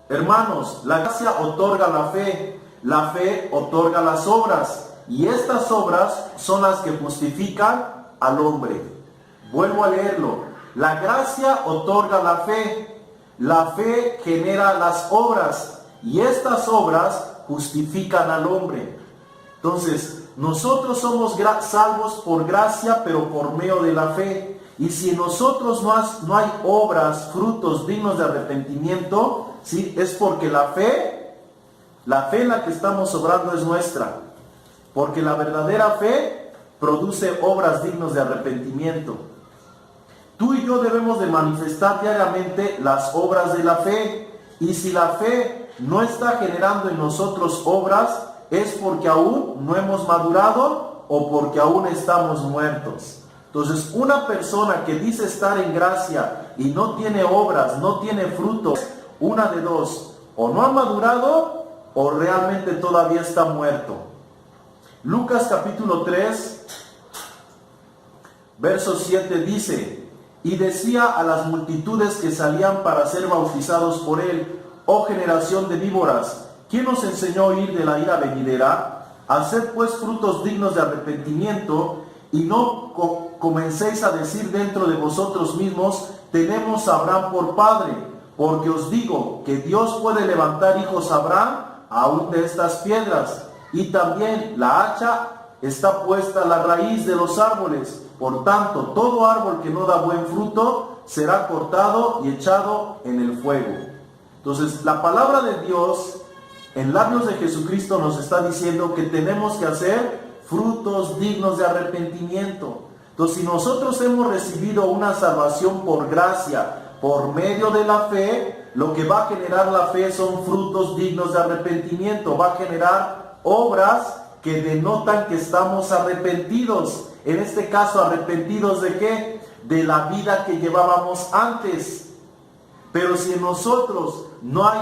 Hermanos, la gracia otorga la fe otorga las obras, y estas obras son las que justifican al hombre. Vuelvo a leerlo. La gracia otorga la fe genera las obras, y estas obras justifican al hombre. Entonces, nosotros somos salvos por gracia, pero por medio de la fe. Y si en nosotros no hay obras, frutos dignos de arrepentimiento, ¿sí? Es porque la fe en la que estamos obrando es nuestra. Porque la verdadera fe produce obras dignas de arrepentimiento. Tú y yo debemos de manifestar diariamente las obras de la fe. Y si la fe no está generando en nosotros obras, es porque aún no hemos madurado o porque aún estamos muertos. Entonces, una persona que dice estar en gracia y no tiene obras, no tiene frutos, una de dos: o no ha madurado o realmente todavía está muerto. Lucas capítulo 3, verso 7 dice: y decía a las multitudes que salían para ser bautizados por él: oh generación de víboras, ¿quién os enseñó a huir de la ira venidera? Haced pues frutos dignos de arrepentimiento, y no comencéis a decir dentro de vosotros mismos: tenemos a Abraham por padre, porque os digo que Dios puede levantar hijos a Abraham aún de estas piedras. Y también la hacha está puesta a la raíz de los árboles. Por tanto, todo árbol que no da buen fruto será cortado y echado en el fuego. Entonces, la palabra de Dios en labios de Jesucristo nos está diciendo que tenemos que hacer frutos dignos de arrepentimiento. Entonces, si nosotros hemos recibido una salvación por gracia, por medio de la fe, lo que va a generar la fe son frutos dignos de arrepentimiento. Va a generar obras que denotan que estamos arrepentidos. En este caso, ¿arrepentidos de qué? De la vida que llevábamos antes. Pero si en nosotros no hay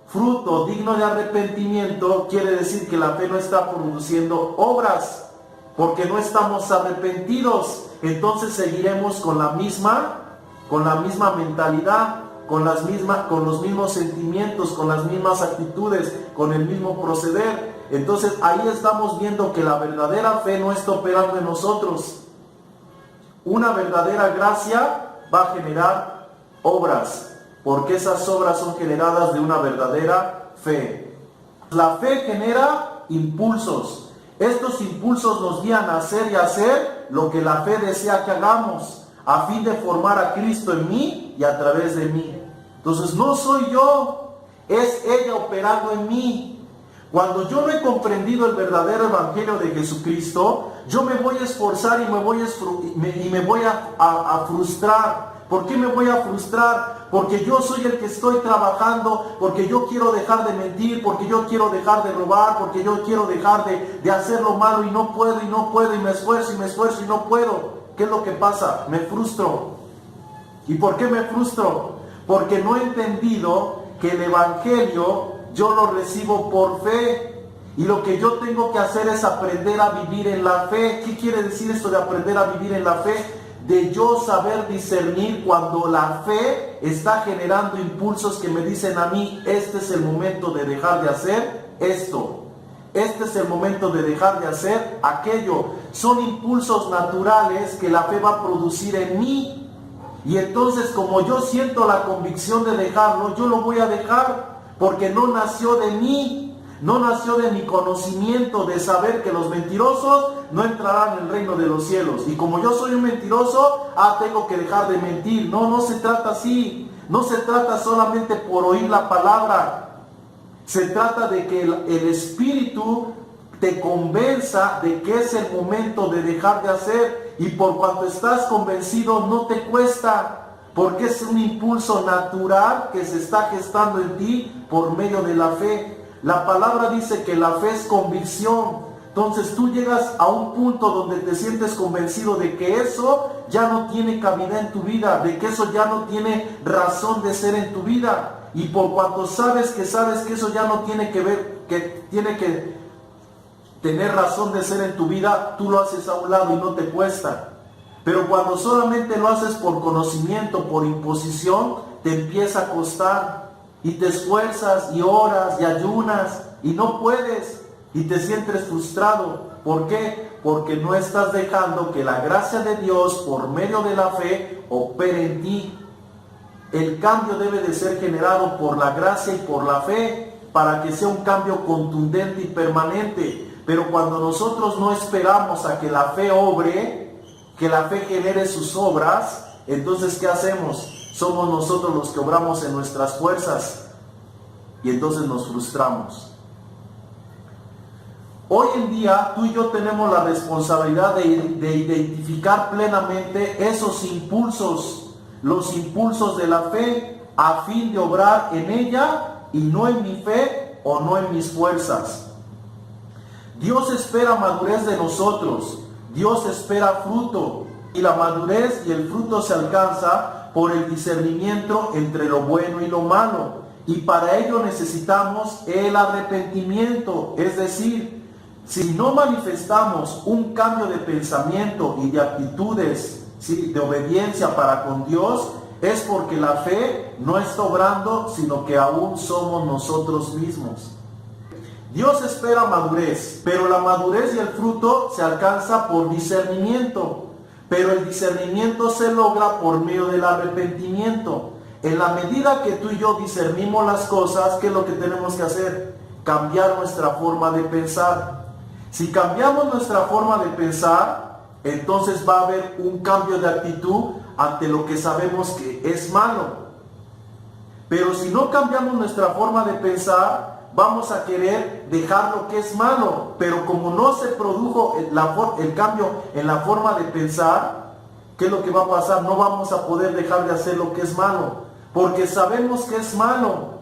fruto digno de arrepentimiento, quiere decir que la fe no está produciendo obras, porque no estamos arrepentidos. Entonces seguiremos con la misma mentalidad, con los mismos sentimientos, con las mismas actitudes, con el mismo proceder. Entonces ahí estamos viendo que la verdadera fe no está operando en nosotros. Una verdadera gracia va a generar obras, porque esas obras son generadas de una verdadera fe. La fe genera impulsos. Estos impulsos nos guían a hacer y hacer lo que la fe desea que hagamos, a fin de formar a Cristo en mí y a través de mí. Entonces no soy yo, es ella operando en mí. Cuando yo no he comprendido el verdadero evangelio de Jesucristo, yo me voy a esforzar y me voy a frustrar. ¿Por qué me voy a frustrar? Porque yo soy el que estoy trabajando, porque yo quiero dejar de mentir, porque yo quiero dejar de robar, porque yo quiero dejar de hacer lo malo y no puedo, y me esfuerzo y no puedo. ¿Qué es lo que pasa? Me frustro. ¿Y por qué me frustro? Porque no he entendido que el evangelio yo lo recibo por fe. Y lo que yo tengo que hacer es aprender a vivir en la fe. ¿Qué quiere decir esto de aprender a vivir en la fe? De yo saber discernir cuando la fe está generando impulsos que me dicen a mí: este es el momento de dejar de hacer esto, este es el momento de dejar de hacer aquello. Son impulsos naturales que la fe va a producir en mí, y entonces como yo siento la convicción de dejarlo, yo lo voy a dejar, porque no nació de mí. No nació de mi conocimiento de saber que los mentirosos no entrarán en el reino de los cielos. Y como yo soy un mentiroso, tengo que dejar de mentir. No se trata así. No se trata solamente por oír la palabra. Se trata de que el Espíritu te convenza de que es el momento de dejar de hacer. Y por cuanto estás convencido, no te cuesta. Porque es un impulso natural que se está gestando en ti por medio de la fe. La palabra dice que la fe es convicción. Entonces tú llegas a un punto donde te sientes convencido de que eso ya no tiene cabida en tu vida, de que eso ya no tiene razón de ser en tu vida. Y por cuanto sabes que eso ya no tiene que ver, que tiene que tener razón de ser en tu vida, tú lo haces a un lado y no te cuesta. Pero cuando solamente lo haces por conocimiento, por imposición, te empieza a costar. y te esfuerzas y oras y ayunas y no puedes y te sientes frustrado. ¿Por qué? Porque no estás dejando que la gracia de Dios por medio de la fe opere en ti. El cambio debe de ser generado por la gracia y por la fe para que sea un cambio contundente y permanente. Pero cuando nosotros no esperamos a que la fe obre, que la fe genere sus obras, entonces ¿qué hacemos? Somos nosotros los que obramos en nuestras fuerzas y entonces nos frustramos. Hoy en día tú y yo tenemos la responsabilidad de identificar plenamente esos impulsos, los impulsos de la fe, a fin de obrar en ella y no en mi fe o no en mis fuerzas. Dios espera madurez de nosotros, Dios espera fruto, y la madurez y el fruto se alcanza por el discernimiento entre lo bueno y lo malo. Y para ello necesitamos el arrepentimiento, es decir, si no manifestamos un cambio de pensamiento y de actitudes, ¿sí?, de obediencia para con Dios, es porque la fe no está obrando, sino que aún somos nosotros mismos. Dios espera madurez, pero la madurez y el fruto se alcanza por discernimiento. Pero el discernimiento se logra por medio del arrepentimiento. En la medida que tú y yo discernimos las cosas, ¿qué es lo que tenemos que hacer? Cambiar nuestra forma de pensar. Si cambiamos nuestra forma de pensar, entonces va a haber un cambio de actitud ante lo que sabemos que es malo. Pero si no cambiamos nuestra forma de pensar, vamos a querer dejar lo que es malo. Pero como no se produjo el cambio en la forma de pensar, ¿qué es lo que va a pasar? No vamos a poder dejar de hacer lo que es malo. Porque sabemos que es malo,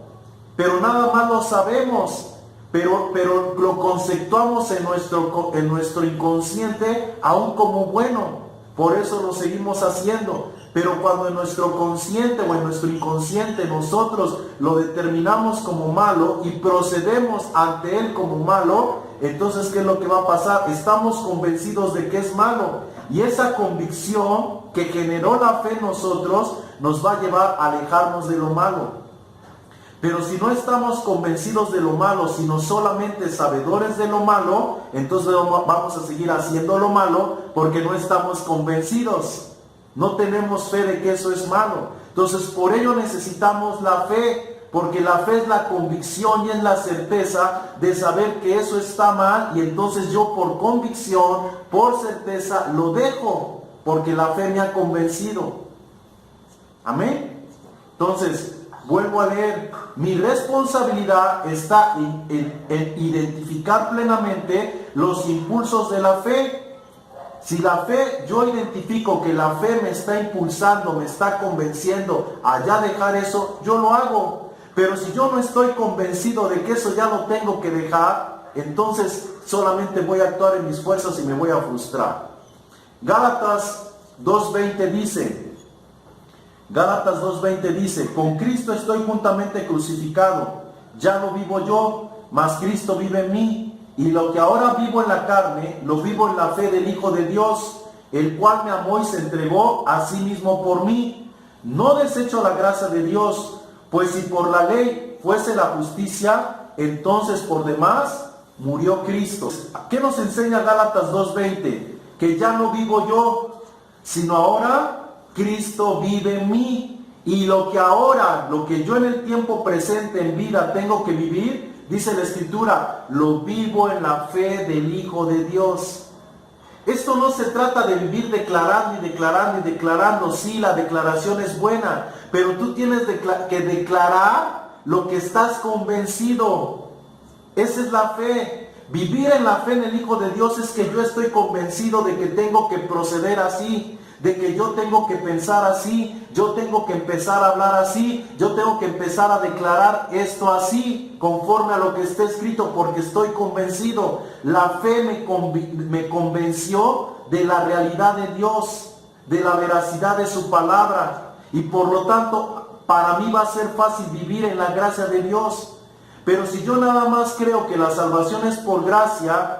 pero nada más lo sabemos. Pero lo conceptuamos en nuestro inconsciente aún como bueno. Por eso lo seguimos haciendo. Pero cuando en nuestro consciente o en nuestro inconsciente nosotros lo determinamos como malo y procedemos ante él como malo, entonces ¿qué es lo que va a pasar? Estamos convencidos de que es malo. Y esa convicción que generó la fe en nosotros nos va a llevar a alejarnos de lo malo. Pero si no estamos convencidos de lo malo, sino solamente sabedores de lo malo, entonces vamos a seguir haciendo lo malo porque no estamos convencidos. No tenemos fe de que eso es malo. Entonces por ello necesitamos la fe, porque la fe es la convicción y es la certeza de saber que eso está mal, y entonces yo por convicción, por certeza lo dejo, porque la fe me ha convencido. Amén. Entonces vuelvo a leer, mi responsabilidad está en identificar plenamente los impulsos de la fe. Si la fe, yo identifico que la fe me está impulsando, me está convenciendo a ya dejar eso, yo lo hago. Pero si yo no estoy convencido de que eso ya lo tengo que dejar, entonces solamente voy a actuar en mis fuerzas y me voy a frustrar. Gálatas 2:20 dice, con Cristo estoy juntamente crucificado, ya no vivo yo, mas Cristo vive en mí. Y lo que ahora vivo en la carne, lo vivo en la fe del Hijo de Dios, el cual me amó y se entregó a sí mismo por mí. No desecho la gracia de Dios, pues si por la ley fuese la justicia, entonces por demás murió Cristo. ¿Qué nos enseña Gálatas 2:20? Que ya no vivo yo, sino ahora Cristo vive en mí. Y lo que yo en el tiempo presente en vida tengo que vivir, dice la Escritura, lo vivo en la fe del Hijo de Dios. Esto no se trata de vivir declarando y declarando y declarando. Sí, la declaración es buena, pero tú tienes que declarar lo que estás convencido. Esa es la fe. Vivir en la fe en el Hijo de Dios es que yo estoy convencido de que tengo que proceder así, de que yo tengo que pensar así, yo tengo que empezar a hablar así, yo tengo que empezar a declarar esto así, conforme a lo que está escrito, porque estoy convencido. La fe me convenció de la realidad de Dios, de la veracidad de su palabra, y por lo tanto para mí va a ser fácil vivir en la gracia de Dios. Pero si yo nada más creo que la salvación es por gracia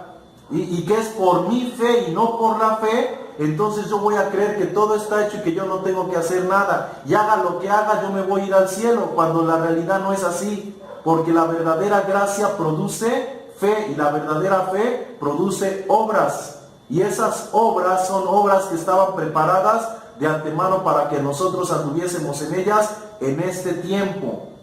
y que es por mi fe y no por la fe, entonces yo voy a creer que todo está hecho y que yo no tengo que hacer nada. Y haga lo que haga, yo me voy a ir al cielo, cuando la realidad no es así. Porque la verdadera gracia produce fe y la verdadera fe produce obras. Y esas obras son obras que estaban preparadas de antemano para que nosotros anduviésemos en ellas en este tiempo.